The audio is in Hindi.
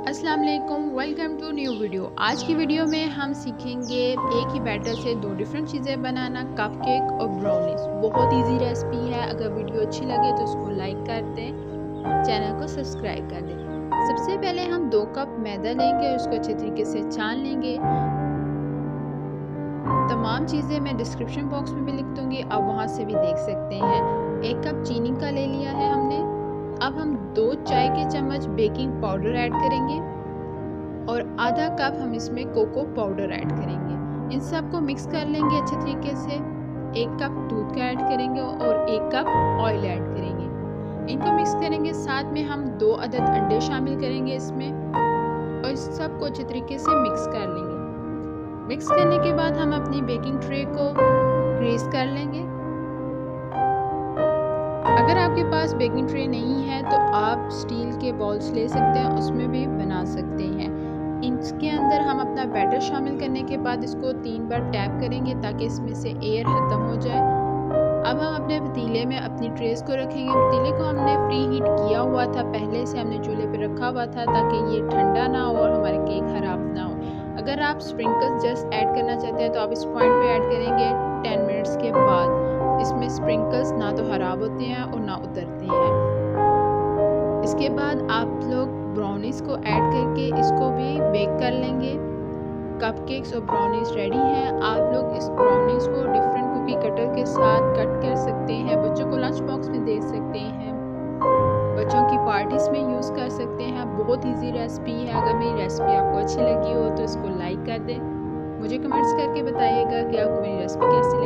अस्सलाम वालेकुम, वेलकम टू न्यू वीडियो। आज की वीडियो में हम सीखेंगे एक ही बैटर से दो डिफरेंट चीज़ें बनाना, कपकेक और ब्राउनीज। बहुत इजी रेसिपी है। अगर वीडियो अच्छी लगे तो उसको लाइक कर दें, चैनल को सब्सक्राइब कर दें। सबसे पहले हम 2 कप मैदा लेंगे और उसको अच्छे तरीके से छान लेंगे। तमाम चीज़ें मैं डिस्क्रिप्शन बॉक्स में भी लिख दूँगी, आप वहाँ से भी देख सकते हैं। 1 कप चीनी का ले लिया है हमने। अब हम 2 चाय के चम्मच बेकिंग पाउडर ऐड करेंगे और आधा कप हम इसमें कोको पाउडर ऐड करेंगे। इन सब को मिक्स कर लेंगे अच्छे तरीके से। 1 कप दूध का ऐड करेंगे और 1 कप ऑयल ऐड करेंगे। इनको मिक्स करेंगे। साथ में हम 2 अदद अंडे शामिल करेंगे इसमें और इस सब को अच्छे तरीके से मिक्स कर लेंगे। मिक्स करने के बाद हम अपनी बेकिंग ट्रे को ग्रीस कर लेंगे। अगर आपके पास बेकिंग ट्रे नहीं है तो आप स्टील के बॉल्स ले सकते हैं, उसमें भी बना सकते हैं। इसके अंदर हम अपना बैटर शामिल करने के बाद इसको 3 बार टैप करेंगे ताकि इसमें से एयर ख़त्म हो जाए। अब हम अपने पतीले में अपनी ट्रेस को रखेंगे। पतीले को हमने प्री हीट किया हुआ था, पहले से हमने चूल्हे पे रखा हुआ था ताकि ये ठंडा ना हो और हमारे केक ख़राब ना हो। अगर आप स्प्रिंकल्स जस्ट ऐड करना चाहते हैं तो आप इस पॉइंट पे ऐड करेंगे 10 मिनट्स के बाद। इसमें स्प्रिंकल्स ना तो ख़राब होते हैं और ना उतरते हैं। इसके बाद आप लोग ब्राउनीज़ को ऐड करके इसको भी बेक कर लेंगे। कपकेक्स और ब्राउनीज़ रेडी हैं। आप लोग इस ब्राउनीज़ को डिफरेंट कुकी कटर के साथ कट कर सकते हैं। बच्चों को लंच बॉक्स में दे सकते हैं, बच्चों की पार्टीज़ में यूज़ कर सकते हैं। बहुत इजी रेसिपी है। अगर मेरी रेसिपी आपको अच्छी लगी हो तो इसको लाइक कर दें। मुझे कमेंट्स करके बताइएगा कि आपको मेरी रेसिपी कैसी लगी।